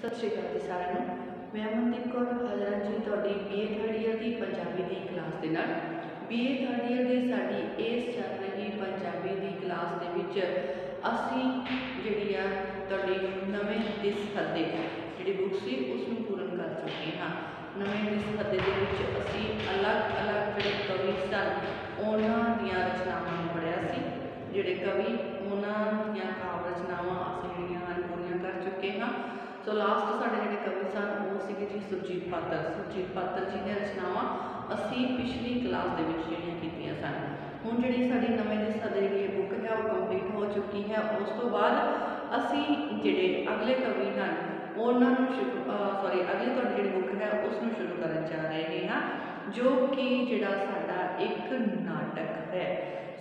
सत श्री अकाल जी सारिਆਂ ਨੂੰ। मैं अमनदीप कौर हाज़र हाँ जी तुहाडी BA थर्ड ईयर की पंजाबी की क्लास के नाल। BA थर्ड ईयर की साडी इस चल रही पंजाबी की क्लास के विच असी जिहड़ी आ तुहाडी नवें दिस हद्दे जिहड़ी बुक सी उसनूं पूर्ण कर चुके हाँ। नवें दिस हद्दे दे विच असी अलग अलग जिहड़े कवि सन उन्हां दीआं रचनावां नूं पढ़िया सी। जिहड़े कवि उन्हां दीआं काव्य रचनावां असी जिहड़ियां हन पूरीआं कर चुके हाँ। सो लास्ट साढ़े जोड़े कवि सन वो सी जी सुरजीत पात्र जी ने रचनावां असी पिछली क्लास के कीतियां सन। हुण जिहड़ी साडी नवें दिस हद्दे जी बुक है वो कंप्लीट हो चुकी है। उस तो बाद असी जिहड़े अगले कवि हैं उन्होंने सॉरी अगली तुहाडी जिहड़ी बुक है उसनूं शुरू करन जा रहे हैं जो कि जिहड़ा साडा एक नाटक है।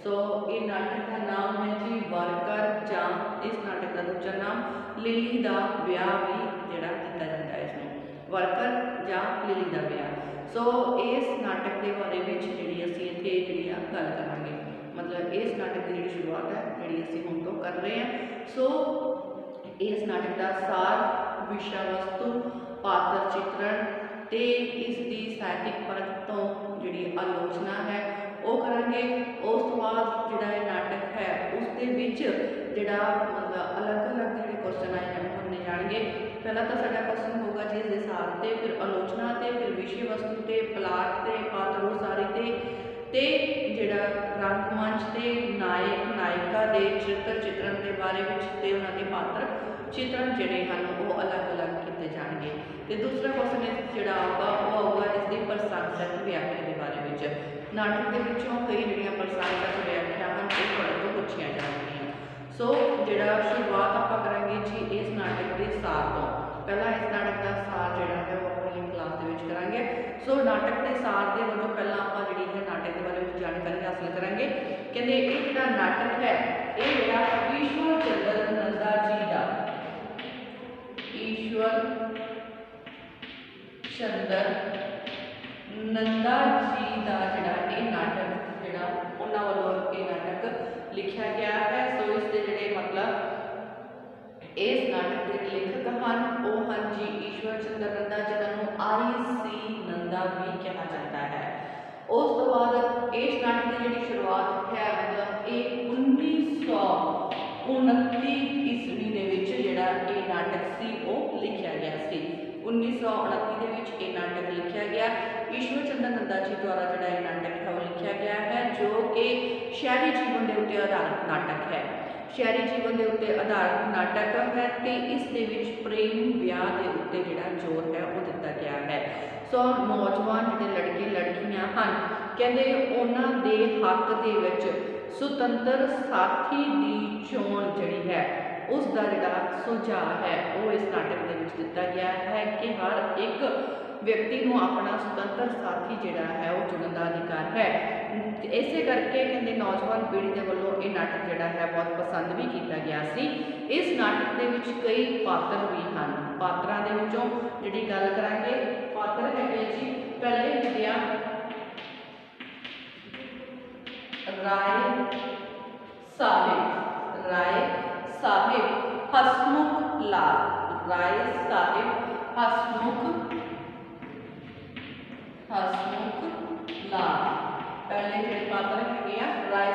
सो ये नाटक का नाम है जी वर्कर जां इस नाटक का दूजा नाम लिली दा विआह भी जिहड़ा दिता जाता है इसमें वर्कर जां लिली दा विआह। सो इस नाटक के बारे में जिहड़ी असीं इत्थे जिहड़ी गल करांगे मतलब इस नाटक की जिहड़ी शुरुआत है जिहड़ी असीं हुण तो कर रहे हैं। सो इस नाटक का सार विषय वस्तु पात्र चित्रण ते इसकी साहित्यिक परख तो जिहड़ी आलोचना है वो करांगे। उस तो बाद जिहड़ा ये नाटक है उसके विच जिहड़ा मतलब अलग अलग जिहड़े क्वेश्चन आए हैं बनने जाएंगे। पहला तो साडा क्वेश्चन होगा जी इसके सार ते फिर आलोचना ते फिर विषय वस्तु ते प्लाट ते पात्र उसारी ते जिहड़ा रंगमंच ते नायक नायिका दे चरित्र चित्रण के बारे में ते उन्हां दे पात्र चित्रण जिहड़े हैं वो अलग अलग किए जाएंगे। तो दूसरा क्वेश्चन जिहड़ा आऊगा वो आऊगा इसकी प्रशंसक व्याख्या के बारे में। नाटक के विचों कई जिहड़ियां प्रशंसक व्याख्या हैं वो तुहाडे तों पुछियां जाणगीआं। सो जिहड़ा शुरुआत आपां करांगे जी इस नाटक के सार तो। पहला इस नाटक का सार जिहड़ा है वो अपनी क्लास के विच करांगे। सो नाटक के सार के वजों पहला आपां जिहड़ी है नाटक के बारे में जानकारी हासिल करांगे। कहंदे ये जिहड़ा नाटक है ये जिहड़ा ईश्वर चंद्र नंदा जी दा ईश्वर चंद्र नंदा जी का जिहड़ा ये नाटक जिहड़ा उन्हां वल्लों ये नाटक लिखा गया है। सो इसके जिहड़े मतलब इस नाटक के लेखक हैं वो हैं जी ईश्वर चंद्र नंदा जिन्होंने IC नंदा भी कहा जाता है। उस तो बाद इस नाटक की जिहड़ी शुरुआत है मतलब ये 1929 ईस्वी दे विच जिहड़ा ये नाटक सी वो लिखा गया सी। 1929 दे विच ये नाटक लिखा गया ईश्वर चंद्र नंदा जी द्वारा जिहड़ा ये नाटक है वो लिखा गया है जो कि शहरी जीवन के उत्ते आधारित नाटक है। शहरी जीवन के उत्ते आधारित नाटक है तो इस दे विच प्रेम विआह के उत्ते जिहड़ा जोर है वो दिता गया है। सो नौजवान जिहड़े लड़के लड़कियां हैं कहंदे उन्हां दे हक दे विच सुतंत्र साथी की चोण जिहड़ी है उसका जिहड़ा सुझाव है वो इस नाटक के विच दिता गया है कि हर एक व्यक्ति को अपना स्वतंत्र साथी जिहड़ा है वो चुनने का अधिकार है। इसे करके कहते नौजवान पीढ़ी के वलों ये नाटक जिहड़ा है बहुत पसंद भी किया गया सी। इस नाटक के विच कई पात्र भी हैं। पात्रां दे विचों जिहड़ी गल करांगे पात्र है जी पहले विद्या राय साहिब हसमुख लाल राय साहिब हसमुख लाल पहले जो पात्र है राय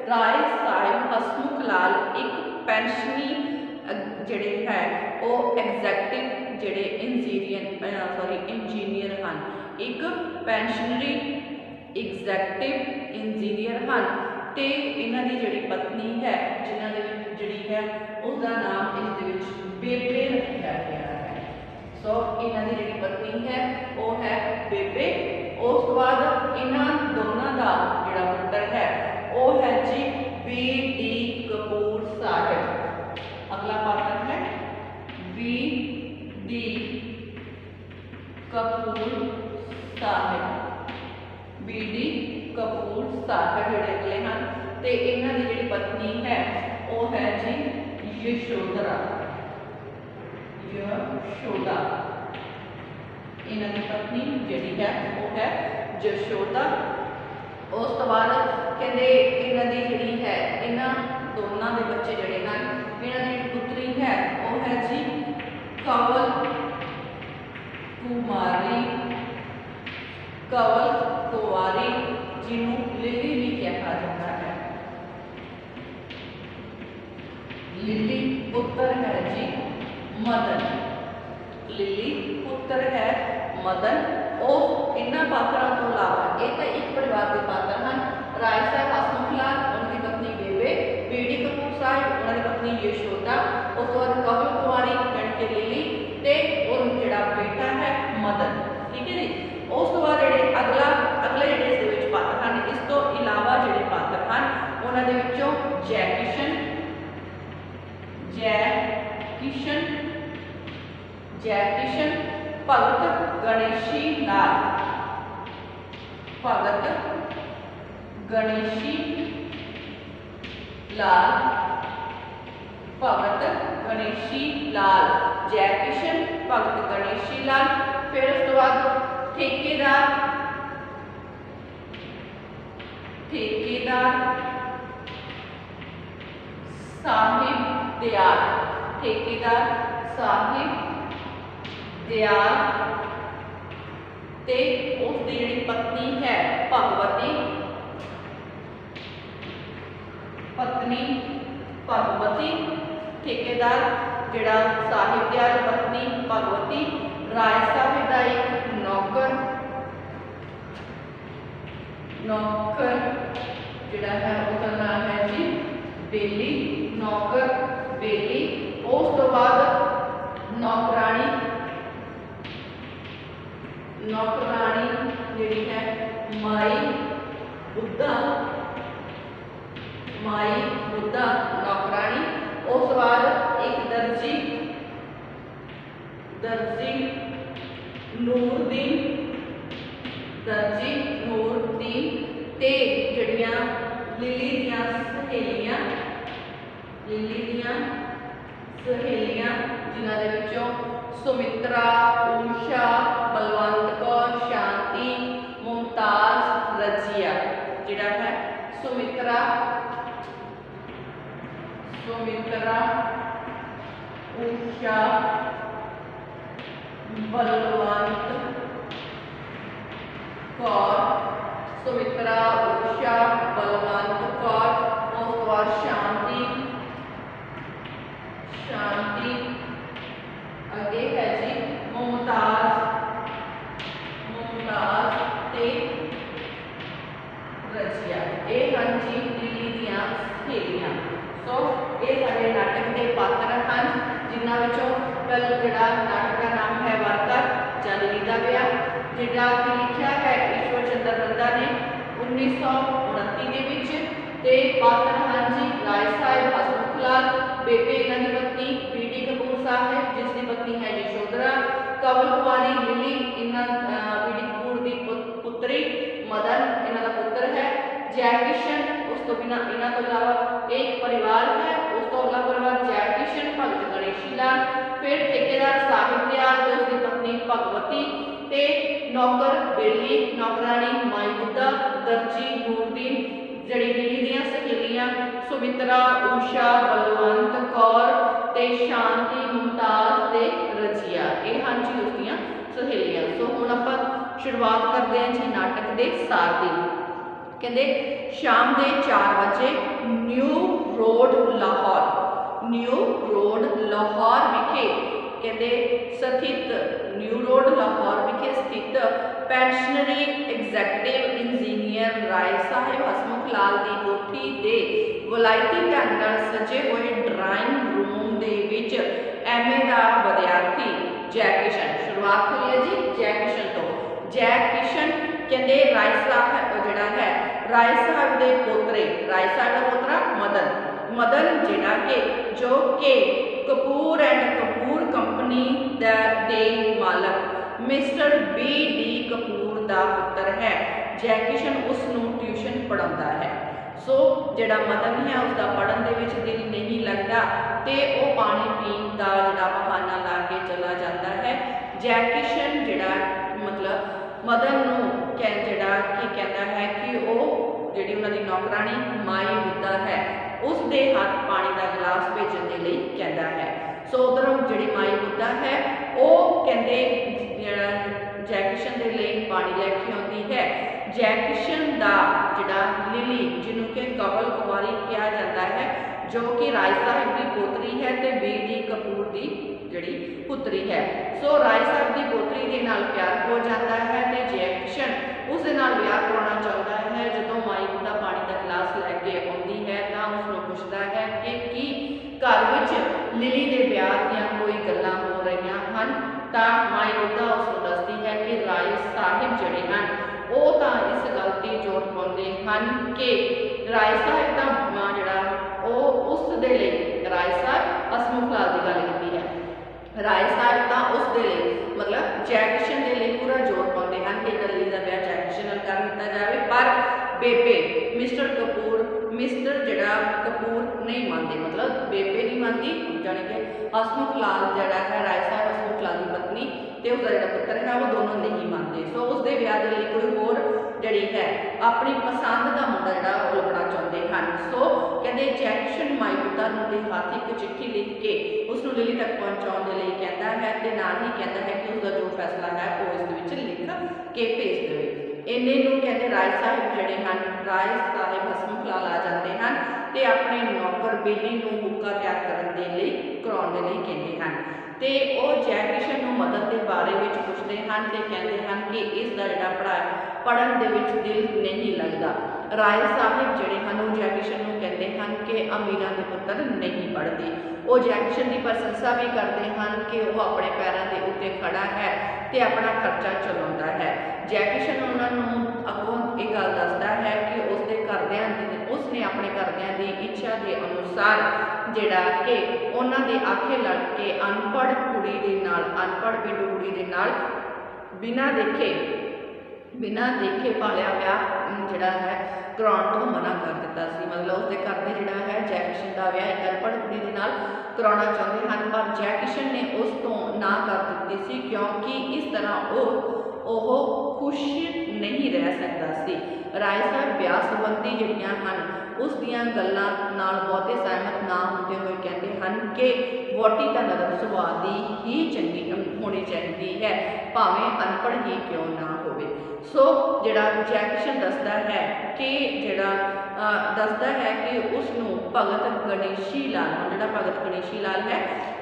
साहिब हसमुख लाल एक पेंशनी जिहड़े है वो एग्जैक्टिव जिहड़े इंजीनियर हैं एक पेंशनरी एग्जैक्टिव इंजीनियर हैं तो इन्हां दी जिहड़ी पत्नी है जिन्हां दे जिहड़ी है उसका नाम इस दे विच बेबे रखा गया है। सो इन्हां दी जिहड़ी पत्नी है वो है बेबे। उस बाद इन्हां दोनों का जिहड़ा पुत्र है वो है जी BD कपूर साहिब। अगला पात्र है BD कपूर साहिब जिहड़े अगले हैं तो इन्हां दी जिहड़ी पत्नी है वो है जी यशोदा इन्हां दी पत्नी जिहड़ी है वो है यशोदा। उस तो बाद कहते इन्हां दी जिहड़ी है इन्हां दोनों के बच्चे जिहड़े हैं इन्हां दी पुत्री है वो है जी कंवल कुमारी, कंवल कुंवारी जिन्हों लिली भी कहा जाता है। लिली पुत्र है जी मदन, लिली पुत्र है मदन। और इन्होंने पात्रों तो इलावा ये तो एक परिवार के पात्र हैं। राय साहब हसमुख लाल, उनकी पत्नी बेबे, बीडी कपूर साहब, उन्होंने पत्नी यशोदा, उस बाद कंवल कुंवारी यानी कि लिली ते और जिहड़ा बेटा है मदन। ठीक है जी। उस तो बाद जिहड़े अगले जिहड़े इस दे विच पात्र हैं, इस तो इलावा जिहड़े पात्र हैं उन्हां दे विचों जय किशन, भगत गणेशी लाल, भगत गणेशी लाल, भगत गणेशी लाल, जय किशन, भगत गणेशी लाल। फिर उस तो बाद ठेकेदार साहिब दयाल, ठेकेदार साहिब दयाल ते उसकी जिहड़ी पत्नी है भगवती, पत्नी भगवती, ठेकेदार जिहड़ा साहिब दयाल, पत्नी भगवती। राय साहब का एक नौकर जिहड़ा है उसका नाम है जी बेली, नौकर बेली। उस तो बाद नौकरानी जिहड़ी है माई बुद्धा, नौकरानी। उस बाद एक दर्जी नूरदीन, ते जिहड़ियां लिली दियां सहेलियां जिन्हां दे विचों सुमित्रा, उषा, बलवंत कौर, शांति, मुमताज, रजिया। जिहड़ा है सुमित्रा, उषा, बलवंत कौर, सुमित्रा, उषा, बलवंत कौर, उसके बाद शांति, अगे है जी मुमताज ते रजिया। ये हैं जी लिली दियां सहेलियां। सो ये सारे नाटक के पात्र हैं जिन्हां विचों पहला जिहड़ा नाटक का नाम है वार्ता जां लिली दा विआह, जिहड़ा कि लिखिया है ईश्वर चंद्र नंदा ने 1929 दे विच। ते पात्र हैं जी राय साहब हसमुख लाल, बेबे इन्हां दी पत्नी बीडी कपूर साहब जिसकी पत्नी है यशोधरा, कंवल कुंवारी लिली इन्हां बीडी कपूर की पुत्री, मदन इन्हां दा पुत्र है, जय किशन। उस तो बिना इन्हां तो इलावा एक परिवार है, उस तो अगला परिवार जय किशन, भगत गणेशी लाल। फिर ठेकेदार साहिब दयाल, उसकी पत्नी भगवती, ते नौकर बेली, नौकरानी माई बुद्धा, दर्जी नूरदीन, जड़ी लिली दियां सहेलियां सुमित्रा, उषा, बलवंत कौर ते शांति, मुमताज ते रजिया। ये हाँ जी उसदियां सहेलियां। सो हुण आपां शुरुआत करते हैं जी नाटक के सार की। कहते शाम के 4 बजे न्यू रोड लाहौर विखे कहते स्थित पेंशनरी एग्जैक्टिव इंजीनियर राय साहब हसमुख लाल की कोठी के वलायती ढंग नाल सजे हुए ड्राइंग रूम के विच MA का विद्यार्थी जय किशन। शुरुआत हुई है जी जय किशन तो। जय किशन कहते राय साहब जिहड़ा है राय साहब के पोतरे, राय साहब का पोतरा मदन जिहड़ा के जो कि कपूर एंड कपूर कंपनी दे मालक मिस्टर BD कपूर का पुत्र है। जय किशन उसनूं ट्यूशन पढ़ाता है। सो जिहड़ा मदन है उसका पढ़न दे विच दिल नहीं लगता तो वह पानी पीन का जिहड़ा बहाना ला के चला जाता है। जय किशन जिहड़ा मतलब मदन नूं जिहड़ा कि कहता है कि वह जिहड़ी उन्हां दी नौकरानी माई बुद्धा है उसके हाथ पानी का गिलास भेजने के लिए कहता है। सो उधरों जी माई बुद्धा है वो कहते जैकिशन के लिए पानी लैके आती है। जैकिशन का जिहड़ा लिली जिन्हों कि कवल कुमारी कहा जाता है जो कि राय साहिब की पोतरी है तो बी.डी. कपूर की जिहड़ी पुत्री है। सो राय साहिब की पोतरी के नाल प्यार हो जाता है तो जैकिशन उस दे नाल विआह करवाना चाहता है। जो माई बुद्धा पानी का गिलास लैके आती है तो उसको पूछता है कि घर विच लिली के ब्याह दियां कोई गल्लां हो रही हैं तो माई बुद्धा उसको दसती है कि राय साहिब जिहड़े हैं वो तो इस गल ते जोर पाउंदे हन कि राय साहिब का जिहड़ा वो उस दे लई राय साहिब हसमुख लाल की गल कीती है। राय साहिब तो उस दे लई मतलब जैकिशन के लिए पूरा जोर पाउंदे हन कि लिली का ब्याह जैकिशन नाल कर दिता जाए, पर बेबे मिस्टर जिहड़ा कपूर नहीं मानते, मतलब बेबे नहीं मानती, जाने कि हसमुख लाल जिहड़ा है राय साहिब हसमुख लाल की पत्नी तो उसका जिहड़ा पुत्र है वो दोनों नहीं मानते। सो उसके ब्याह के लिए कोई होर जिहड़ी है अपनी पसंद का मुंडा जिहड़ा वो लभना चाहते हैं। सो कहते जैकिशन माई बुद्धा के हाथ एक चिट्ठी लिख के उसनूं लिली तक पहुँचाने के लिए कहता है तो नाल ही कहता है कि उसका जो फैसला है वो इस लिख के भेज देवे। इन्ने नूं कहते राय साहिब जिहड़े हैं राय साहिब हसमुख लाल आ जाते हैं तो अपने नौकर बेली नूं हुक्का तैयार करने के लिए कराने के लिए कहते हैं तो वो जैकिशन नूं मदद के बारे में पूछते हैं तो कहते हैं कि इसका जिहड़ा पढ़न दे विच दिल नहीं लगता। राय साहिब जिहड़े हैं वो जैकिशन नूं कहते हैं कि अमीरां दे पुत्तर नहीं पढ़ते। वो जैकिशन की प्रशंसा भी करते हैं कि वह अपने पैरों के उत्ते खड़ा है तो अपना खर्चा चलाता है। जैकिशन उन्होंने अगों एक गल दसदा है कि उसके घरदियां उसने अपने घरदियां की इच्छा के अनुसार जिहड़ा कि उन्हां दे आखे लग के अनपढ़ कुड़ी दे नाल अनपढ़ पिंडू कुड़ी दे नाल बिना देखे पालिया ब्याह जिहड़ा है कराउण तो मना कर दिता सी। मतलब उसके घर में जिहड़ा है जैकिशन का विआह एक अनपढ़ कुड़ी दे नाल कराउणा चाहुंदे हन, पर जैकिशन ने उस तो ना कर दित्ती सी क्योंकि इस तरह वो खुश नहीं रह सकता सी। राय साहिब ब्याह संबंधी जिहड़ियां हन उस दियां गल्लां नाल बहुते सहमत ना होंदे हुए कहते हैं कि वोटी का नरम सुभाव की ही चंगी होनी चाहिए है भावें अनपढ़ ही क्यों ना होवे। सो जिहड़ा जैकिशन दसदा है कि उसनूं भगत गणेशी लाल जिहड़ा भगत गणेशी लाल है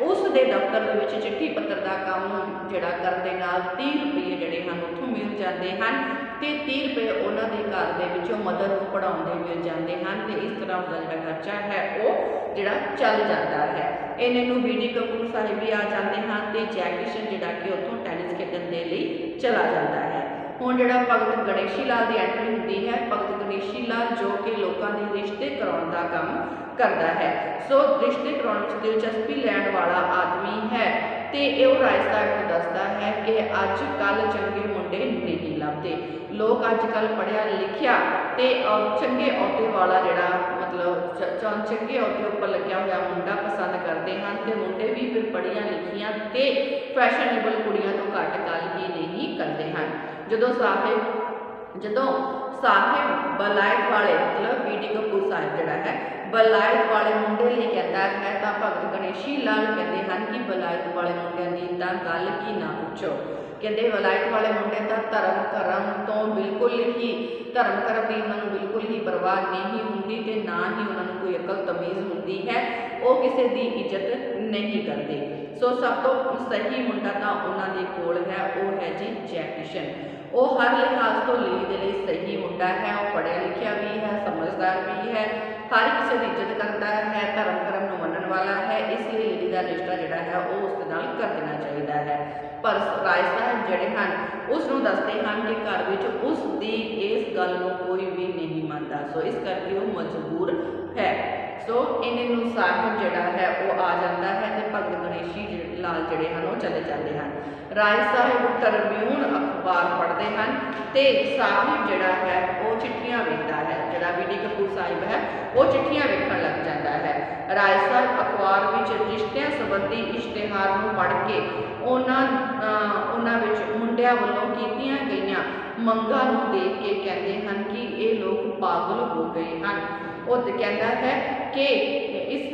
उस दे दफ्तर दे विच चिट्ठी पत्र का काम जिहड़ा करन दे नाल 30 रुपये जिहड़े हैं उत्थों मिल जाते हैं तो 30 रुपये उन्हों के घर के विचों मदर को पढ़ाउंदे मिल जाते हैं तो इस तरह उसका जिहड़ा खर्चा है वो जिहड़ा चल जाता है। इन्हें नूं बी.डी. कपूर साहिब भी आ जाते हैं तो जैकिशन जिहड़ा कि उत्थों टैनिस खेडण दे लई चला जाता है। हुण जिहड़ा भगत गणेशी लाल की एंट्री होती है, भगत गणेशी लाल जो कि लोगों के रिश्ते कराउण का काम करता है। सो रिश्ते कराउण विच दिलचस्पी लैण वाला आदमी है तो यह राय साहिब को दसदा है कि अजकल चंगे मुंडे नहीं लभदे। लोग अजकल पढ़िया लिखिया तो चंगे अहुदे वाला जिहड़ा मतलब चंगे अहुदे उपर लग्या होया मुंडा पसंद करते हैं तो मुंडे भी फिर पढ़िया लिखिया तो फैशनेबल कुड़ियां तो घट गल ही नहीं करते हैं। जदों साहिब बलायत वाले मतलब बी.डी. कपूर साहिब जिहड़ा है बलायत वाले मुंडे लिए कहता है तो भगत गणेशी लाल कहते हैं कि बलायत वाले मुंडियां दी तां गल ही ना पूछो। कहते वलायत वाले मुंडे तो धर्म करम तो बिल्कुल ही धर्म करम की उन्होंने बिल्कुल ही परवाह नहीं होंगी तो ना ही उन्होंने कोई अकल तमीज़ होंगी है, वो किसी की इज्जत नहीं करते। सो सब तो सही मुंडा तो उन्होंने कोल है वो है जी जैकिशन। वो हर लिहाज तो लिली के लिए सही मुंडा है, वो पढ़िया लिखिया भी है, समझदार भी है, हर किसी की इज्जत करता है, धर्म करम को मनण वाला है, इसलिए लिली का रिश्ता जिहड़ा है वो उसके नाल कर देना चाहिए है। पर राय साहिब जिहड़े हैं उसनूं दसदे हैं कि घर विच उसदी इस गल नूं कोई भी नहीं मानता, सो इस करके वो मजबूर है। सो इन्हें साहिब जिहड़ा है वो आ जाता है तो भगत गणेशी लाल जिहड़े हैं वो चले जाते हैं। राय साहिब ट्रिब्यून अखबार पढ़ते हैं तो साहिब जिहड़ा है वो चिट्ठियां वेखदा है, जिहड़ा बी.डी. कपूर साहिब है वो चिट्ठियां वेखण लग जाता है। राय साहिब अखबार विच रिश्तिਆਂ संबंधी इश्तिहार नूं पढ़ के उन्हां विच मुंडिਆਂ ਵੱਲੋਂ कीतियां गईयां मंगां नूं देख के कहते हैं कि ये लोग पागल हो गए हैं। वो कहता है कि इस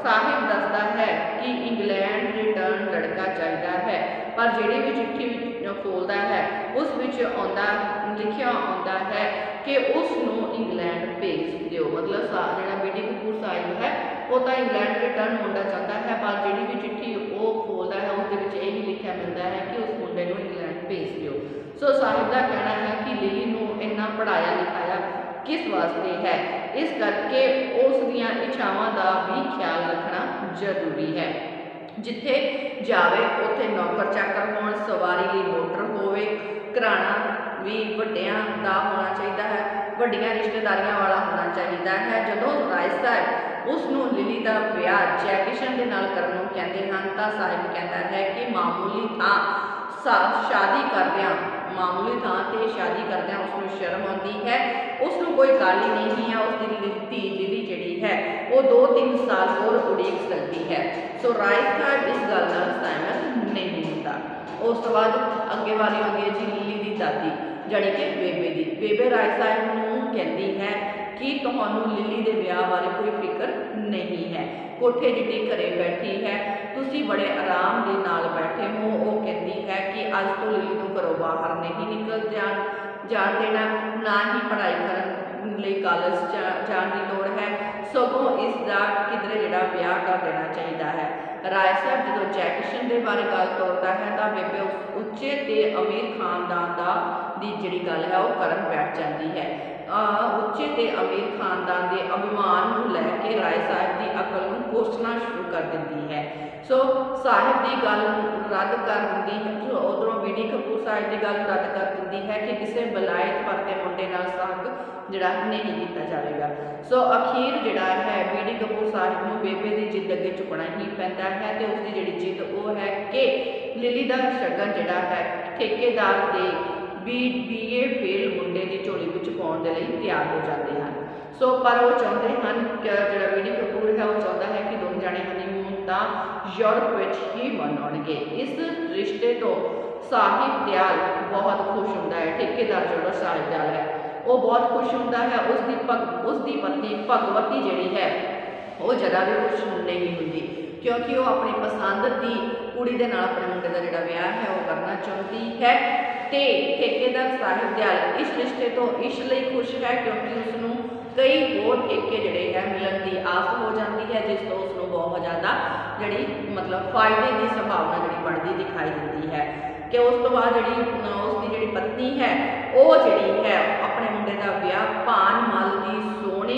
साहिब दसदा है कि ਇੰਗਲੈਂਡ ਰਿਟਰਨ ਲੜਕਾ ਚਾਹੀਦਾ ਹੈ। ਪਰ ਜਿਹੜੀ ਵੀ ਚਿੱਠੀ ਖੋਲ੍ਹਦਾ ਹੈ ਉਸ ਵਿੱਚ ਲਿਖਿਆ ਆਉਂਦਾ ਹੈ ਕਿ ਉਸ ਨੂੰ ਇੰਗਲੈਂਡ ਭੇਜ ਦਿਓ। ਮਤਲਬ ਜਿਹੜਾ ਬੀਡੀ ਕਪੂਰ ਸਾਹਿਬ ਹੈ ਉਹ ਤਾਂ ਇੰਗਲੈਂਡ ਰਿਟਰਨ ਮੁੰਡਾ ਚਾਹੁੰਦਾ ਹੈ, ਪਰ ਜਿਹੜੀ ਵੀ ਚਿੱਠੀ ਉਹ ਖੋਲ੍ਹਦਾ ਹੈ ਉਸ ਦੇ ਵਿੱਚ ਇਹ ਹੀ ਲਿਖਿਆ ਮਿਲਦਾ ਹੈ ਕਿ ਉਸ ਮੁੰਡੇ ਨੂੰ ਇੰਗਲੈਂਡ ਭੇਜ ਦਿਓ। ਸੋ ਸਾਹਿਬ ਦਾ ਕਹਿਣਾ ਹੈ ਕਿ ਲਿਲੀ ਨੂੰ ਇੰਨਾ ਪੜ੍ਹਾਇਆ ਲਿਖਾਇਆ ਕਿਸ ਵਾਸਤੇ ਹੈ, ਇਸ ਕਰਕੇ ਉਸ ਦੀਆਂ ਇੱਛਾਵਾਂ ਦਾ ਵੀ ਖਿਆਲ ਰੱਖਣਾ ਜ਼ਰੂਰੀ ਹੈ। ਜਿੱਥੇ ਜਾਵੇ ਉੱਥੇ ਨੌਕਰ ਚਾਕਰ ਹੋਣ, ਸਵਾਰੀ ਲਈ ਮੋਟਰ ਹੋਵੇ, ਘਰਾਣਾ ਵੀ ਵੱਡਿਆਂ ਦਾ ਹੋਣਾ ਚਾਹੀਦਾ ਹੈ, ਵੱਡੀਆਂ ਰਿਸ਼ਤੇਦਾਰੀਆਂ ਵਾਲਾ ਹੋਣਾ ਚਾਹੀਦਾ ਹੈ। ਜਦੋਂ ਰਾਏ ਸਾਹਿਬ ਉਸ ਨੂੰ ਲਿਲੀ ਦਾ ਵਿਆਹ ਜੈ ਕਿਸ਼ਨ ਦੇ ਨਾਲ ਕਰਨ ਨੂੰ ਕਹਿੰਦੇ ਹਨ ਤਾਂ ਸਾਹਿਬ ਕਹਿੰਦਾ ਹੈ ਕਿ ਮਾਮੂਲੀ ਥਾਂ ਤੇ ਸ਼ਾਦੀ ਕਰਦਿਆਂ ਉਸ ਨੂੰ ਸ਼ਰਮ ਆਉਂਦੀ ਹੈ। ਉਸ ਨੂੰ ਕੋਈ ਕਾਹਲੀ ਨਹੀਂ ਹੈ, ਉਸ ਦੀ ਧੀ ਲਿਲੀ ਜਿਹੜੀ ਹੈ ਉਹ 2-3 ਸਾਲ ਹੋਰ ਉਡੀਕ ਸਕਦੀ ਹੈ। ਸੋ ਰਾਏ ਸਾਹਿਬ ਇਸ ਗੱਲ ਨਾਲ ਸਹਿਮਤ ਨਹੀਂ ਹੁੰਦਾ। ਉਸ ਤੋਂ ਬਾਅਦ ਅੱਗੇ ਵਾਰੀ ਆਉਂਦੀ ਹੈ ਜੀ ਲਿਲੀ ਦੀ ਦਾਦੀ, ਜਾਣੀ ਕਿ ਬੇਬੇ ਦੀ। ਬੇਬੇ ਰਾਏ ਸਾਹਿਬ ਨੂੰ ਕਹਿੰਦੀ ਹੈ ਕਿ ਤੁਹਾਨੂੰ ਲਿਲੀ ਦੇ ਵਿਆਹ ਬਾਰੇ ਕੋਈ ਫਿਕਰ ਨਹੀਂ ਹੈ, ਕੋਠੇ ਜਿੱਡੀ ਘਰੇ ਬੈਠੀ ਹੈ, ਤੁਸੀਂ ਬੜੇ ਆਰਾਮ ਦੇ ਨਾਲ ਬੈਠੇ ਹੋ। ਉਹ ਕਹਿੰਦੀ ਹੈ ਕਿ ਅੱਜ ਤੋਂ ਲਿਲੀ ਨੂੰ ਘਰੋਂ ਬਾਹਰ ਨਹੀਂ ਨਿਕਲ ਜਾਣ ਦੇਣਾ, ਨਾ ਹੀ ਪੜ੍ਹਾਈ ਕਰਨ ਲਈ ਕਾਲਜ ਜਾਣ ਦੀ ਲੋੜ ਹੈ, ਸਗੋਂ ਇਸ ਦਾ ਕਿਧਰੇ ਜਿਹੜਾ ਵਿਆਹ ਕਰ ਦੇਣਾ ਚਾਹੀਦਾ ਹੈ। ਰਾਏ ਸਾਹਿਬ ਜਦੋਂ ਜੈ ਕਿਸ਼ਨ ਦੇ ਬਾਰੇ ਗੱਲ ਤੋਰਦਾ ਹੈ ਤਾਂ ਬੇਬੇ ਉਸ ਉੱਚੇ ਤੇ ਅਮੀਰ ਖਾਨਦਾਨ ਦੀ ਜਿਹੜੀ ਗੱਲ ਹੈ ਉਹ ਕਰਨ ਬੈਠ ਜਾਂਦੀ ਹੈ। ਉੱਚੇ ਤੇ ਅਮੀਰ ਖਾਨਦਾਨ ਦੇ ਅਭਿਮਾਨ ਨੂੰ ਲੈ ਕੇ ਰਾਏ ਸਾਹਿਬ ਦੀ ਅਕਲ ਨੂੰ ਕੋਸਣਾ ਸ਼ੁਰੂ ਕਰ ਦਿੰਦੀ ਹੈ। ਸੋ ਸਾਹਿਬ ਦੀ ਗੱਲ ਰੱਦ ਕਰ ਦਿੰਦੀ ਹੈ, ਉਧਰੋਂ ਬੀਡੀ ਕਪੂਰ ਸਾਹਿਬ ਦੀ ਗੱਲ ਰੱਦ ਕਰ ਦਿੰਦੀ ਹੈ ਕਿ ਕਿਸੇ ਬਲਾਇਤ ਪਰਤੇ ਮੁੰਡੇ ਨਾਲ ਸਾਕ ਜਿਹੜਾ ਨਹੀਂ ਕੀਤਾ ਜਾਵੇਗਾ। ਸੋ ਅਖੀਰ ਜਿਹੜਾ ਹੈ ਬੀਡੀ ਕਪੂਰ ਸਾਹਿਬ ਨੂੰ ਬੇਬੇ ਦੀ ਜਿੱਦ ਅੱਗੇ ਝੁਕਣਾ ਹੀ ਪੈਂਦਾ ਹੈ ਤੇ ਉਸਦੀ ਜਿਹੜੀ ਜਿੱਦ ਉਹ ਹੈ ਕਿ ਲਿਲੀ ਦਾ ਸ਼ਗਨ ਜਿਹੜਾ ਹੈ ਠੇਕੇਦਾਰ ਦੇ BA ਫੇਲ ਮੁੰਡੇ ਦੀ ਝੋਲੀ ਵਿੱਚ ਪਾਉਣ ਦੇ ਲਈ ਤਿਆਰ ਹੋ ਜਾਂਦੇ ਹਨ। ਸੋ ਪਰ ਉਹ ਚਾਹੁੰਦੇ ਹਨ ਕਿ ਜਿਹੜਾ ਬੀਡੀ ਕਪੂਰ ਹੈ ਉਹ ਚਾਹੁੰਦਾ ਹੈ ਕਿ ਦੋਨੋਂ ਜਾਣੇ ਹਨੀਮੂਨ ਤਾਂ ਯੂਰਪ ਵਿੱਚ ਹੀ ਮਨਾਉਣਗੇ। ਇਸ ਰਿਸ਼ਤੇ ਤੋਂ ਸਾਹਿਬ ਦਿਆਲ ਬਹੁਤ ਖੁਸ਼ ਹੁੰਦਾ ਹੈ। ਠੇਕੇਦਾਰ ਜਿਹੜਾ ਸਾਹਿਬ ਦਿਆਲ ਹੈ ਉਹ ਬਹੁਤ ਖੁਸ਼ ਹੁੰਦਾ ਹੈ। ਉਸ ਦੀ ਪਤਨੀ ਭਗਵਤੀ ਜਿਹੜੀ ਹੈ ਉਹ ਜਰਾ ਵੀ ਖੁਸ਼ ਨਹੀਂ ਹੁੰਦੀ, ਕਿਉਂਕਿ ਉਹ ਆਪਣੀ ਪਸੰਦ ਦੀ ਕੁੜੀ ਦੇ ਨਾਲ ਆਪਣੇ ਮੁੰਡੇ ਦਾ ਜਿਹੜਾ ਵਿਆਹ ਹੈ ਉਹ ਕਰਨਾ ਚਾਹੁੰਦੀ ਹੈ। ਤੇ ਠੇਕੇਦਾਰ ਸਾਹਿਬ ਦਿਆਲ ਇਸ ਰਿਸ਼ਤੇ ਤੋਂ ਇਸ ਲਈ ਖੁਸ਼ ਹੈ ਕਿਉਂਕਿ ਉਸ ਨੂੰ ਕਈ ਹੋਰ ਠੇਕੇ ਜਿਹੜੇ ਹੈ ਮਿਲਣ ਦੀ ਆਸ ਹੋ ਜਾਂਦੀ ਹੈ, ਜਿਸ ਤੋਂ ਉਸ ਨੂੰ ਬਹੁਤ ਜ਼ਿਆਦਾ ਜਿਹੜੀ ਮਤਲਬ ਫਾਇਦੇ ਦੀ ਸੰਭਾਵਨਾ ਜਿਹੜੀ ਬਣਦੀ ਦਿਖਾਈ ਦਿੰਦੀ ਹੈ। ਕਿ ਉਸ ਤੋਂ ਬਾਅਦ ਉਸ ਦੀ ਜਿਹੜੀ ਪਤਨੀ ਹੈ ਉਹ ਜਿਹੜੀ ਹੈ ਆਪਣੇ ਮੁੰਡੇ ਦਾ ਵਿਆਹ ਭਾਨ ਮੱਲ ਦੀ ਸੋਹਣੀ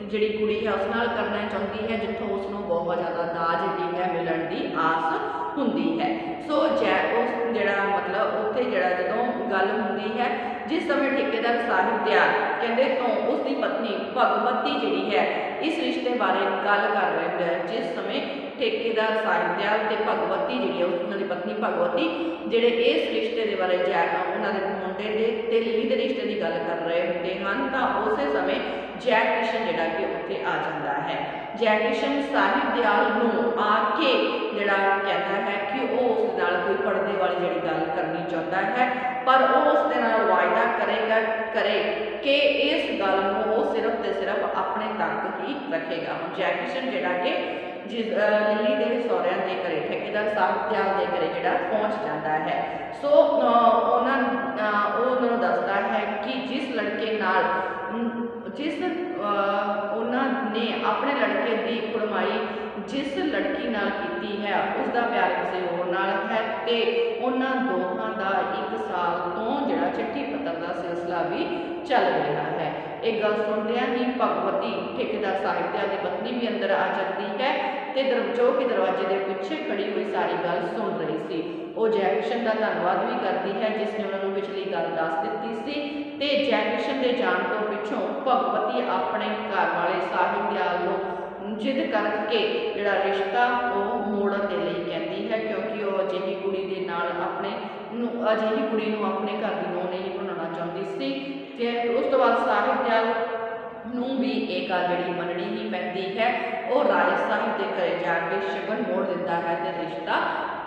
ਜਿਹੜੀ ਕੁੜੀ ਹੈ ਉਸ ਨਾਲ ਕਰਨਾ ਚਾਹੁੰਦੀ ਹੈ, ਜਿੱਥੋਂ ਉਸ ਨੂੰ ਬਹੁਤ ਜ਼ਿਆਦਾ ਦਾਜ ਜਿਹੜੀ ਹੈ ਮਿਲਣ ਦੀ ਆਸ ਹੁੰਦੀ ਹੈ। ਸੋ ਉਸ ਜਿਹੜਾ ਮਤਲਬ ਉੱਥੇ ਜਿਹੜਾ ਜਦੋਂ ਗੱਲ ਹੁੰਦੀ ਹੈ, ਜਿਸ ਸਮੇਂ ਠੇਕੇਦਾਰ ਸਾਹਿਬ ਦਿਆਲ ਕਹਿੰਦੇ ਤੋਂ ਉਸ ਦੀ ਪਤਨੀ ਭਗਵਤੀ ਜਿਹੜੀ ਹੈ ਇਸ ਰਿਸ਼ਤੇ ਬਾਰੇ ਗੱਲ ਕਰ ਰਹੇ ਹੁੰਦੇ ਹੈ, ਜਿਸ ਸਮੇਂ ਠੇਕੇਦਾਰ ਸਾਹਿਬ ਦਿਆਲ ਤੇ ਭਗਵਤੀ ਜਿਹੜੀ ਹੈ ਉਹਨਾਂ ਦੀ ਪਤਨੀ ਭਗਵਤੀ ਜਿਹੜੇ ਇਸ ਰਿਸ਼ਤੇ ਦੇ ਬਾਰੇ ਉਹਨਾਂ ਦੇ ਮੁੰਡੇ ਦੇ ਤੇ ਲਿਲੀ ਦੇ ਰਿਸ਼ਤੇ ਦੀ ਗੱਲ ਕਰ ਰਹੇ ਹੁੰਦੇ ਹਨ, ਤਾਂ ਉਸੇ ਸਮੇਂ ਜੈ ਕਿਸ਼ਨ ਜਿਹੜਾ ਕਿ ਉੱਥੇ ਆ ਜਾਂਦਾ ਹੈ। ਜੈ ਕਿਸ਼ਨ ਸਾਹਿਬ ਦਿਆਲ ਨੂੰ ਆ ਕੇ ਜਿਹੜਾ ਕਹਿੰਦਾ ਹੈ ਕਿ ਉਹ ਉਸ ਨਾਲ ਕੋਈ ਪੜ੍ਹਦੇ ਵਾਲੀ ਜਿਹੜੀ ਗੱਲ ਕਰਨੀ ਚਾਹੁੰਦਾ ਹੈ, ਪਰ ਉਹ ਉਸ ਦੇ ਨਾਲ ਵਾਅਦਾ ਕਰੇ ਕਿ ਇਸ ਗੱਲ ਨੂੰ ਉਹ ਸਿਰਫ ਤੇ ਸਿਰਫ ਆਪਣੇ ਤੱਕ ਹੀ ਰੱਖੇਗਾ। ਜੈ ਕਿਸ਼ਨ ਜਿਹੜਾ ਕਿ ਲਿਲੀ ਦੇ ਸਹੁਰਿਆਂ ਦੇ ਘਰੇ ਠੇਕੇਦਾਰ ਸਾਹਿਬ ਦਿਆਲ ਦੇ ਘਰੇ ਜਿਹੜਾ ਪਹੁੰਚ ਜਾਂਦਾ ਹੈ। ਸੋ ਉਹਨਾਂ ਨੂੰ ਦੱਸਦਾ ਹੈ ਕਿ ਜਿਸ ਲੜਕੇ ਨਾਲ ਉਹਨਾਂ ਨੇ ਆਪਣੇ ਲੜਕੇ ਦੀ ਕੁੜਮਾਈ ਜਿਸ ਲੜਕੀ ਨਾਲ ਕੀਤੀ ਹੈ ਉਸ ਦਾ ਪਿਆਰ ਕਿਸੇ ਹੋਰ ਨਾਲ ਹੈ ਤੇ ਉਹਨਾਂ ਦੋਹਾਂ ਦਾ 1 ਸਾਲ ਤੋਂ ਜਿਹੜਾ ਚਿੱਠੀ ਪੱਤਰ ਦਾ ਸਿਲਸਿਲਾ ਵੀ ਚੱਲ ਰਿਹਾ ਹੈ। ਇਹ ਗੱਲ ਸੁਣਦਿਆਂ ਹੀ ਭਗਵਤੀ ਠੇਕੇਦਾਰ ਸਾਹਿਬ ਦਿਆਲ ਦੀ ਪਤਨੀ ਵੀ ਅੰਦਰ ਆ ਜਾਂਦੀ ਹੈ ਤੇ ਜੋ ਕਿ ਦਰਵਾਜ਼ੇ ਦੇ ਪਿੱਛੇ ਖੜੀ ਹੋਈ ਸਾਰੀ ਗੱਲ ਸੁਣ ਰਹੀ ਸੀ। ਉਹ ਜੈ ਕਿਸ਼ਨ ਦਾ ਧੰਨਵਾਦ ਵੀ ਕਰਦੀ ਹੈ ਜਿਸ ਨੇ ਉਹਨਾਂ ਨੂੰ ਪਿਛਲੀ ਗੱਲ ਦੱਸ ਦਿੱਤੀ ਸੀ। ਤੇ ਜੈ ਕਿਸ਼ਨ ਦੇ ਜਾਣ ਤੋਂ ਪਿੱਛੋਂ ਭਗਵਤੀ ਆਪਣੇ ਘਰ ਵਾਲੇ ਸਾਹਿਬ ਦਿਆਲ ਨੂੰ ਜਿੱਦ ਕਰਕੇ ਜਿਹੜਾ ਰਿਸ਼ਤਾ ਉਹ ਮੋੜਨ ਦੇ ਲਈ ਕਹਿੰਦੀ ਹੈ, ਕਿਉਂਕਿ ਉਹ ਅਜਿਹੀ ਕੁੜੀ ਦੇ ਨਾਲ ਅਜਿਹੀ ਕੁੜੀ ਨੂੰ ਆਪਣੇ ਘਰ ਦੀ ਨੂੰਹ ਨਹੀਂ ਬਣਾਉਣਾ ਚਾਹੁੰਦੀ ਸੀ। ਤੇ ਉਸ ਤੋਂ ਬਾਅਦ ਸਾਹਿਬ ਦਿਆਲ ਨੂੰ ਵੀ ਇਹ ਗੱਲ ਜਿਹੜੀ ਮੰਨਣੀ ਹੀ ਪੈਂਦੀ ਹੈ। ਉਹ ਰਾਏ ਸਾਹਿਬ ਦੇ ਘਰੇ ਜਾ ਕੇ ਸ਼ਗਨ ਮੋੜ ਦਿੰਦਾ ਹੈ ਤੇ ਰਿਸ਼ਤਾ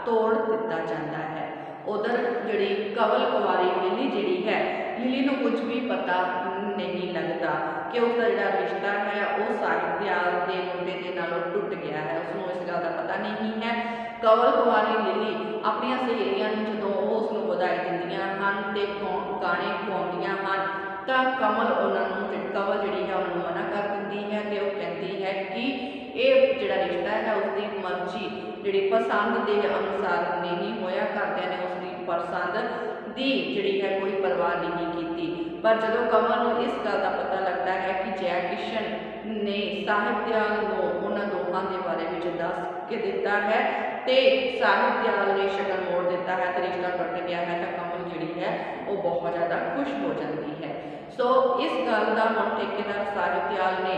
ਤੋੜ ਦਿੱਤਾ ਜਾਂਦਾ ਹੈ। ਉਧਰ ਜਿਹੜੀ ਕਵਲ ਕੁਮਾਰੀ ਲਿਲੀ ਜਿਹੜੀ ਹੈ, ਲਿਲੀ ਨੂੰ ਕੁਝ ਵੀ ਪਤਾ ਨਹੀਂ ਲੱਗਦਾ ਕਿ ਉਸ ਦਾ ਜਿਹੜਾ ਰਿਸ਼ਤਾ ਹੈ ਉਹ ਸਾਹਿਬ ਦਿਆਲ ਦੇ ਮੁੰਡੇ ਦੇ ਨਾਲੋਂ ਟੁੱਟ ਗਿਆ ਹੈ। ਉਸਨੂੰ ਇਸ ਗੱਲ गल का पता नहीं है। कंवल कुमारी लिली अपन सहेलियां नूं जदों उसनूं वधाई दिंदियां हन ते गाने गाउंदियां हन तां कमल उन्होंने कंवल जिहड़ी है उन्होंने मना कर दिंदी है ते वो कहती है कि ये जिहड़ा रिश्ता है उसकी मर्जी जिहड़ी पसंद के अनुसार नहीं होया, घरदियां ने उसकी पसंद की जिहड़ी है कोई परवाह नहीं की। पर जदों कमल नूं इस गल का पता लगता है कि जै किशन ने साहिब दयाल नूं उन्हां दोहां दे बारे विच दस के दिता है ते साहिब दयाल ने शगन मोड़ दिता है तो रिश्ता टुट गया है, तो कमल जिहड़ी है वो बहुत ज़्यादा खुश हो जाती है। सो इस गल का हुण ठेकेदार साहिब दयाल ने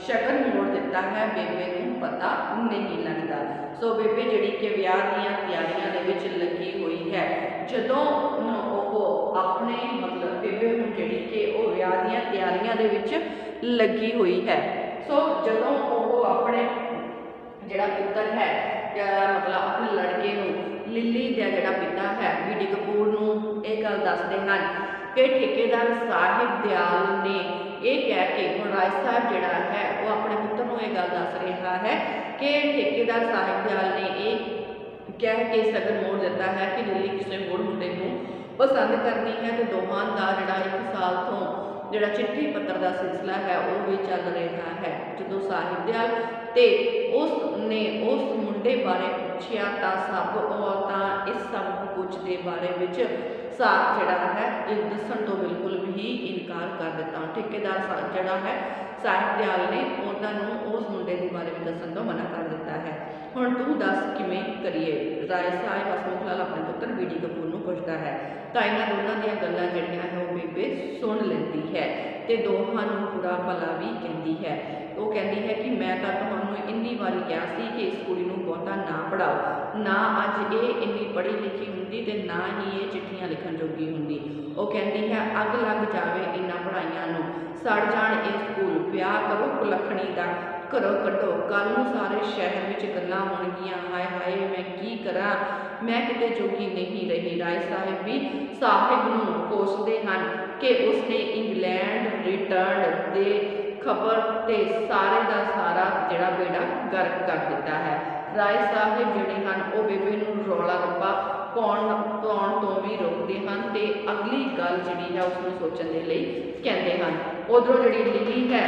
शगन मोड़ दिता है, बेबे नूं पता नहीं लगता। सो बेबे जिहड़ी कि विआह दीआं तैयारियां दे विच लगी हुई है, जदों अपने मतलब बेबे हुण जिहड़ी कि वो विआह दीआं तैयारियां दे विच लगी हुई है। सो जदों वो अपने जिहड़ा पुत्र है मतलब अपने लड़के नूं लिली दा जिहड़ा पिता है बीडी कपूर नूं इह गल दसदे हन कि ठेकेदार साहिब दयाल ने यह कह के हुण राय साहब जिहड़ा है वो अपने पुत्र नूं यह गल दस रहा है कि ठेकेदार साहिब दयाल ने यह कह के सगन मोड़ दिता है कि लिली किसी होर मुंडे नूं पसंद करती है, तो दोहां दा जिहड़ा 1 साल तो जिहड़ा चिट्ठी पत्र का सिलसिला है वो भी चल रहा है। जदों साहिब दयाल ते उसने उस मुंडे बारे पूछया तां सब औरतां इस सब कुछ के बारे विच साफ जिहड़ा है इह दस्सण तो बिल्कुल भी इनकार कर दिता। ठेकेदार जिहड़ा है साहिब दयाल ने उन्होंने उस मुंडे के बारे में दस्सण तो मना कर दिता है। हुण तू दस किवें करिए, राय साहिब हसमुख लाल अपने पुत्र बीडी कपूर नूं पुछदा है तां इन्हां दोनां दीआं गल्लां जिहड़ियां है वो बेबे सुण लैंदी है ते दोहां नूं बुरा भला भी कहती है। वो कहती है कि मैं तां तुहानूं इन्नी वारी कहा सी कि इस कुड़ी नूं बहुता ना पढ़ाओ, ना अज ये इन्नी पढ़ी लिखी हुंदी ते ना ही ये चिट्ठियां लिखण जोगी हुंदी। वो कहती है अग लग जावे इन्हां पढ़ाइयां नूं, सड़ जाण ये स्कूल, ब्याह करो कुलखणी दा, घरों कड्डो, कल नूं सारे शहर विच गल्लां होणगीआं, हाय हाय मैं की करां, मैं किते जोगी नहीं रही। राय साहिब भी साहिब नूं कोसदे हन कि उसने इंग्लैंड रिटर्न दे खबर ते सारे का सारा जिहड़ा बेड़ा गर्क कर दिता है। राय साहिब जिहड़े हन वो बेबे नूं रौला रप्पा पाउण तो भी रोकते हैं ते अगली गल जिहड़ी है उसनूं सोचण दे लई कहंदे हन। उधरों जिहड़ी लिली है,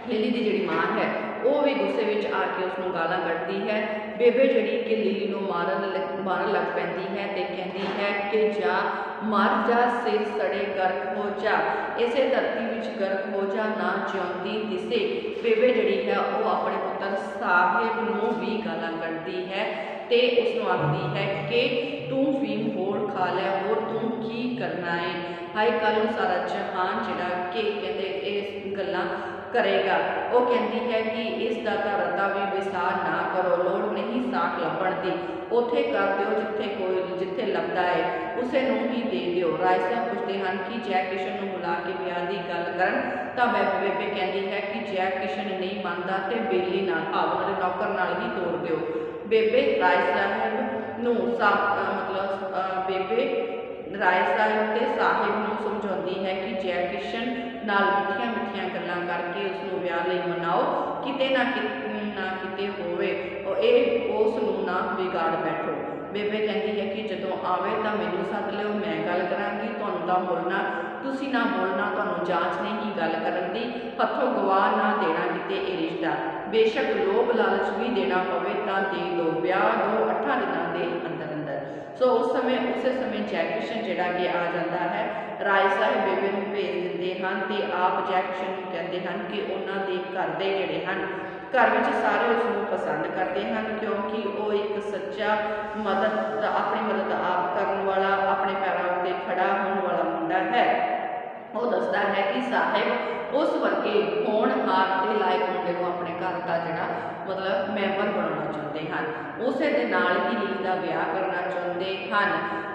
लिली की जिहड़ी मां है वो भी गुस्से विच आके उसनूं गालां कढ़दी है। बेबे जिहड़ी कि लिली नूं मारन लग पैंदी है ते कहंदी है कि जा मर जा, सिर सड़े गर्क हो जा, इसे धरती विच गर्क हो जा, ना जिउंदी दिसे। बेबे जिहड़ी है वो अपने पुत्र साहिब नूं भी गालां कढ़दी है ते उसनूं आखदी है कि तू फीम होर खा लै, होर तू की करना है, हाय कल सारा जहान जिहड़ा कि कहंदे इस गल्लां करेगा। वो कहती है कि इसका तो रता भी विसार ना करो, लोड़ नहीं साख लभण दी, उत्थे कर दिओ जिथे लभदा है उसे नूं ही दे दिओ। राय साहब पुछते हैं कि जै किशन नूं बुला के ब्याह की गल करन तां बेबे कहती है कि जै किशन नहीं मानता तो बेली नाल भाव नौकर नाल ही तोड़ दिओ। बेबे राय साहब नूं मतलब बेबे राय साहिब ते साहिब नूं समझाउंदी है कि जै किशन नाल मिठियां मिठियां गल्लां करके उसनूं विआह लई मनाओ, किते ना किते होवे उसनूं ना बिगाड़ बैठो। बेबे कहती है कि जदों आवे तां मैनूं सद लिओ, मैं गल करांगी, तुहानूं तां बोलना तुसीं ना बोलना, तुहानूं जांच नहीं गल करन दी, हत्थों गवा ना देना किते ये रिश्ता, बेशक लोभ लालच भी देना पवे तां दे दो, ब्याह दो 8 दिनां दे अंदर अंदर। सो उस समय जै किशन जिहड़ा कि आ जाता है, राय साहिब बेबे नूं भेज दिंदे हन ते आप जै किशन नूं कहंदे हन कि उन्हां दे घर दे जिहड़े हन घर विच सारे उसनूं पसंद करते हैं क्योंकि वो एक सच्चा अपनी मदद आप करने वाला, अपने पैरों उत्ते खड़ा होने वाला मुंडा है। वो दसदा है कि साहिब उस वर्गे होनहार ते लायक मुंडे को अपने घर का जिहड़ा मतलब मैंबर बनाना चाहते हैं, उस दे नाल ही लिली का विआह करना चाहते हैं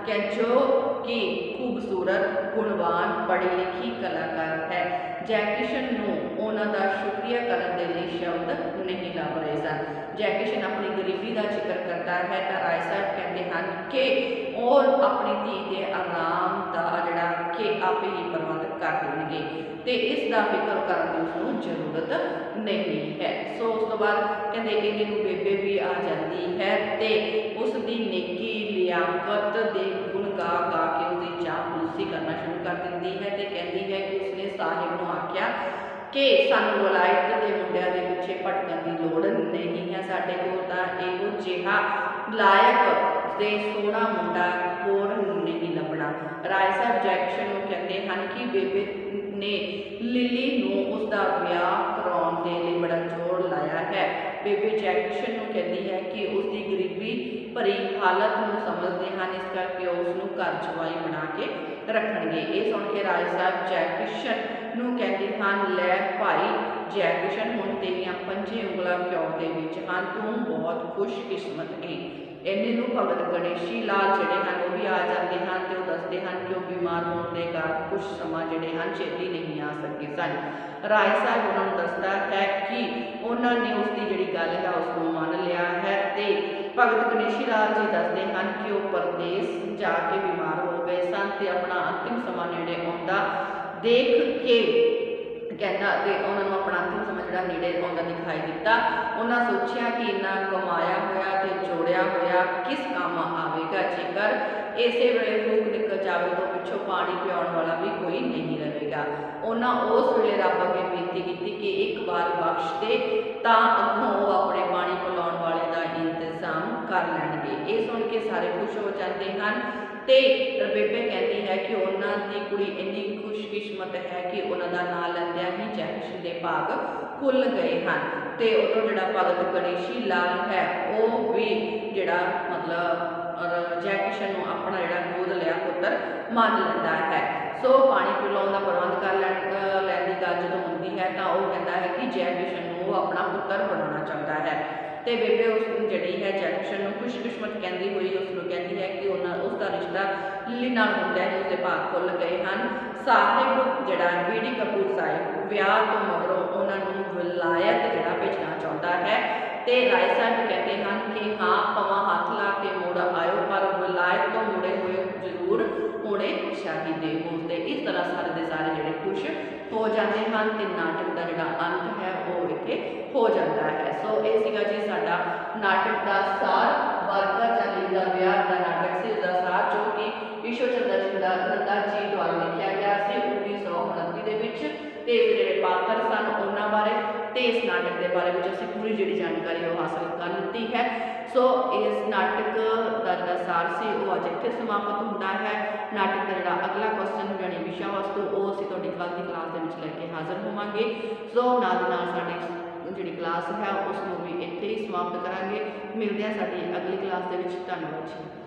कि जो कि खूबसूरत गुणवान पढ़ी लिखी कलाकार है, ਜੈਕੀ ਕਿਸ਼ਨ ਨੂੰ ਉਹਨਾਂ ਦਾ ਸ਼ੁਕਰੀਆ ਕਰਨ ਦੇ ਲਈ ਸ਼ਬਦ ਨਹੀਂ ਲੱਭ ਰਹੇ ਸਨ। ਜੈਕੀ ਕਿਸ਼ਨ ਆਪਣੀ ਗਰੀਬੀ ਦਾ ਜ਼ਿਕਰ ਕਰਦਾ ਹੈ ਤਾਂ ਰਾਏ ਸਾਹਿਬ ਕਹਿੰਦੇ ਹਨ ਕਿ ਉਹ ਆਪਣੀ ਧੀ ਦੇ ਆਰਾਮ ਦਾ ਜਿਹੜਾ ਕਿ ਆਪੇ ਹੀ ਪ੍ਰਬੰਧ ਕਰ ਦੇਣਗੇ ਤੇ ਇਸ ਦਾ ਫਿਕਰ ਕਰਨ ਦੀ ਉਸਨੂੰ ਜ਼ਰੂਰਤ ਨਹੀਂ ਹੈ। ਸੋ ਉਸ ਤੋਂ ਬਾਅਦ ਕਹਿੰਦੇ ਇਹਦੇ ਨੂੰ ਬੇਬੇ ਵੀ ਆ ਜਾਂਦੀ ਹੈ ਤੇ ਉਸ ਦੀ ਨੇਕੀ ਲਿਆਕਤ ਦੇ ਗੁਣ ਗਾ ਗਾ ਕੇ ਉਸਦੀ ਚਾਪਲੂਸੀ ਕਰਨਾ ਸ਼ੁਰੂ ਕਰ ਦਿੰਦੀ ਹੈ ਤੇ ਕਹਿੰਦੀ ਹੈ ਕਿ ਉਸਨੇ ਸਾਹਿਬ ਨੂੰ ਆਖਿਆ ਕਿ ਸਾਨੂੰ ਵਲਾਇਤ ਦੇ ਮੁੰਡਿਆਂ ਦੇ ਪਿੱਛੇ ਭਟਕਣ ਦੀ ਲੋੜ ਨਹੀਂ ਹੈ, ਸਾਡੇ ਕੋਲ ਤਾਂ ਇਹੋ ਜਿਹਾ ਲਾਇਕ ਤੇ ਸੋਹਣਾ ਮੁੰਡਾ ਹੋਰ ਨਹੀਂ ਲੱਭਣਾ। ਰਾਏ ਸਾਹਿਬ ਜੈਕਸ਼ਨ ਨੂੰ ਕਹਿੰਦੇ ਹਨ ਕਿ ਬੇਬੇ ਨੇ ਲਿਲੀ ਨੂੰ ਉਸਦਾ ਵਿਆਹ ਕਰਾਉਣ ਦੇ ਲਈ ਬੜਾ ਜ਼ੋਰ ਲਾਇਆ ਹੈ। ਬੇਬੇ ਜੈਕਸ਼ਨ ਨੂੰ ਕਹਿੰਦੀ ਹੈ ਕਿ ਉਸਦੀ ਗਰੀਬੀ ਭਰੀ ਹਾਲਤ ਨੂੰ ਸਮਝਦੇ ਹਨ, ਇਸ ਕਰਕੇ ਉਸ ਨੂੰ ਘਰ ਜਵਾਈ ਬਣਾ ਕੇ ਰੱਖਣਗੇ। ਇਹ ਸੁਣ ਕੇ ਰਾਏ ਸਾਹਿਬ ਜੈਕਿਸ਼ਨ ਨੂੰ ਕਹਿੰਦੇ ਹਨ, ਲੈ ਭਾਈ ਜੈਕਿਸ਼ਨ, ਹੁਣ ਤੇਰੀਆਂ 5 ਉਂਗਲਾਂ ਘਿਓ ਦੇ ਵਿੱਚ ਹਨ, ਤੂੰ ਬਹੁਤ ਖੁਸ਼ਕਿਸਮਤ ਹੈ। ਇੰਨੇ ਨੂੰ ਭਗਤ ਗਣੇਸ਼ੀ ਲਾਲ ਜਿਹੜੇ ਹਨ ਉਹ ਵੀ ਆ ਜਾਂਦੇ ਹਨ ਤੇ ਉਹ ਦੱਸਦੇ ਹਨ ਕਿ ਉਹ ਬਿਮਾਰ ਹੋਣ ਦੇ ਕਾਰਨ ਕੁਝ ਸਮਾਂ ਜਿਹੜੇ ਹਨ ਛੇਤੀ ਨਹੀਂ ਆ ਸਕੇ ਸਨ। ਰਾਏ ਸਾਹਿਬ ਉਹਨਾਂ ਨੂੰ ਦੱਸਦਾ ਹੈ ਕਿ ਉਹਨਾਂ ਨੇ ਉਸਦੀ ਜਿਹੜੀ ਗੱਲ ਹੈ ਉਸ ਨੂੰ ਮੰਨ ਲਿਆ ਹੈ ਤੇ ਭਗਤ ਗਣੇਸ਼ੀ ਲਾਲ ਜੀ ਦੱਸਦੇ ਹਨ ਕਿ ਉਹ ਪਰਦੇਸ ਜਾ ਕੇ ਬਿਮਾਰ ਹੋ ਗਏ ਸਨ ਤੇ ਆਪਣਾ ਅੰਤਿਮ ਸਮਾਂ ਨੇੜੇ ਆਉਂਦਾ ਦੇਖ ਕੇ ਕਹਿੰਦਾ ਤੇ ਉਹਨਾਂ ਨੂੰ ਆਪਣਾ ਅੰਤਿਮ ਸਮਾਂ ਜਿਹੜਾ ਨੇੜੇ ਆਉਂਦਾ ਦਿਖਾਈ ਦਿੱਤਾ। ਉਹਨਾਂ ਸੋਚਿਆ ਕਿ ਇੰਨਾ ਕਮਾਇਆ ਹੋਇਆ ਤੇ ਜੋੜਿਆ ਹੋਇਆ ਕਿਸ ਕੰਮ ਆਵੇਗਾ, ਜੇਕਰ ਇਸੇ ਵੇਲੇ ਫੂਕ ਨਿਕਲ ਜਾਵੇ ਤਾਂ ਪਿੱਛੋਂ ਪਾਣੀ ਪਿਆਉਣ ਵਾਲਾ ਵੀ ਕੋਈ ਨਹੀਂ ਰਹੇਗਾ। ਉਹਨਾਂ ਉਸ ਵੇਲੇ ਰੱਬ ਅੱਗੇ ਬੇਨਤੀ ਕੀਤੀ ਕਿ ਇੱਕ ਵਾਰ ਬਖਸ਼ ਦੇ ਤਾਂ ਅੱਗੋਂ ਉਹ ਆਪਣੇ ਪਾਣੀ ਪਿਲਾਉਣ ਵਾਲੇ ਦਾ ਇੰਤਜ਼ਾਮ ਕਰ ਲੈਣਗੇ। ਇਹ ਸੁਣ ਕੇ ਸਾਰੇ ਖੁਸ਼ ਹੋ ਜਾਂਦੇ ਹਨ ਤੇ ਬੇਬੇ ਕਹਿੰਦੀ ਹੈ ਕਿ ਉਹਨਾਂ ਦੀ ਕੁੜੀ ਇੰਨੀ ਖੁਸ਼ਕਿਸਮਤ ਹੈ ਕਿ ਉਹਨਾਂ ਦਾ ਨਾਂ ਲੈਂਦਿਆਂ ਹੀ ਜੈਕਿਸ਼ਨ ਦੇ ਭਾਗ ਖੁੱਲ੍ਹ ਗਏ ਹਨ ਤੇ ਉਦੋਂ ਜਿਹੜਾ ਭਗਤ ਗਣੇਸ਼ੀ ਲਾਲ ਹੈ ਉਹ ਵੀ ਜਿਹੜਾ ਮਤਲਬ ਜੈਕਿਸ਼ਨ ਨੂੰ ਆਪਣਾ ਜਿਹੜਾ ਗੋਦ ਲਿਆ ਪੁੱਤਰ ਮੰਨ ਲੈਂਦਾ ਹੈ। ਸੋ ਪਾਣੀ ਪਿਲਾਉਣ ਦਾ ਪ੍ਰਬੰਧ ਕਰ ਲੈਣ ਦੀ ਗੱਲ ਜਦੋਂ ਹੁੰਦੀ ਹੈ ਤਾਂ ਉਹ ਕਹਿੰਦਾ ਹੈ ਕਿ ਜੈਕਿਸ਼ਨ ਨੂੰ ਉਹ ਆਪਣਾ ਪੁੱਤਰ ਬਣਾਉਣਾ ਚਾਹੁੰਦਾ ਹੈ ਤੇ ਬੇਬੇ ਉਸ ਨੂੰ ਜਿਹੜੀ ਹੈ ਜੈਕਿਸ਼ਨ ਨੂੰ ਖੁਸ਼ਕਿਸਮਤ ਕਹਿੰਦੀ ਹੋਈ ਉਸ ਨੂੰ ਕਹਿੰਦੀ ਹੈ ਕਿ ਉਸ ਦਾ ਰਿਸ਼ਤਾ ਲਿਲੀ ਨਾਲ ਹੁੰਦਾ ਹੈ, ਉਸਦੇ ਭਾਗ ਖੁੱਲ੍ਹ ਗਏ ਹਨ। ਸਾਹਿਬ ਜਿਹੜਾ ਬੀਡੀ ਕਪੂਰ ਸਾਹਿਬ ਵਿਆਹ ਤੋਂ ਮਗਰੋਂ ਉਹਨਾਂ ਨੂੰ ਵਿਲਾਇਤ ਜਿਹੜਾ ਭੇਜਣਾ ਚਾਹੁੰਦਾ ਹੈ ਤੇ ਰਾਏ ਸਾਹਿਬ ਕਹਿੰਦੇ ਹਨ ਕਿ ਹਾਂ ਭਵਾਂ ਹੱਥ ਲਾ ਕੇ ਮੁੜ ਆਇਓ, ਪਰ ਵਿਲਾਇਤ ਤੋਂ ਮੁੜੇ ਹੋਏ ਜ਼ਰੂਰ ਹੋਣੇ ਚਾਹੀਦੇ ਹੋ। ਤੇ ਇਸ ਤਰ੍ਹਾਂ ਸਾਰੇ ਦੇ ਸਾਰੇ ਜਿਹੜੇ ਖੁਸ਼ ਹੋ ਜਾਂਦੇ ਹਨ ਤੇ ਨਾਟਕ ਦਾ ਜਿਹੜਾ ਅੰਤ ਹੈ ਉਹ ਇੱਥੇ ਹੋ ਜਾਂਦਾ ਹੈ। ਸੋ ਇਹ ਸੀਗਾ ਜੀ ਸਾਡਾ ਨਾਟਕ ਦਾ ਸਾਰ, ਵਰਕਾ ਚਾਲੀ ਦਾ ਵਿਆਹ ਦਾ ਨਾਟਕ ਸੀ, ਉਸਦਾ ਸਾਰ ਜੋ ਕਿ ਈਸ਼ਵਰ ਚੰਦਰ ਨੰਦਾ ਜੀ ਦੁਆਰਾ ਲਿਖਿਆ ਗਿਆ ਸੀ 1929 ਦੇ ਵਿੱਚ ਤੇ ਜਿਹੜੇ ਪਾਤਰ ਸਨ ਉਹਨਾਂ ਬਾਰੇ ਤੇ ਇਸ ਨਾਟਕ ਦੇ ਬਾਰੇ ਵਿੱਚ ਅਸੀਂ ਪੂਰੀ ਜਿਹੜੀ ਜਾਣਕਾਰੀ ਉਹ ਹਾਸਲ ਕਰ ਲਿੱਤੀ ਹੈ। ਸੋ ਇਸ ਨਾਟਕ ਦਾ ਜਿਹੜਾ ਸਾਰ ਸੀ ਉਹ ਅੱਜ ਇੱਥੇ ਸਮਾਪਤ ਹੁੰਦਾ ਹੈ। ਨਾਟਕ ਦਾ ਜਿਹੜਾ ਅਗਲਾ ਕੁਐਸਚਨ ਜਾਣੀ ਵਿਸ਼ਾ ਵਸਤੂ ਉਹ ਅਸੀਂ ਤੁਹਾਡੀ ਕੱਲ੍ਹ ਦੀ ਕਲਾਸ ਦੇ ਵਿੱਚ ਲੈ ਕੇ ਹਾਜ਼ਰ ਹੋਵਾਂਗੇ। ਸੋ ਨਾਲ ਦੀ ਨਾਲ ਸਾਡੀ ਜਿਹੜੀ ਕਲਾਸ ਹੈ ਉਸ ਨੂੰ ਵੀ ਇੱਥੇ ਹੀ ਸਮਾਪਤ ਕਰਾਂਗੇ। ਮਿਲਦੇ ਹਾਂ ਸਾਡੀ ਅਗਲੀ ਕਲਾਸ ਦੇ ਵਿੱਚ। ਧੰਨਵਾਦ ਜੀ।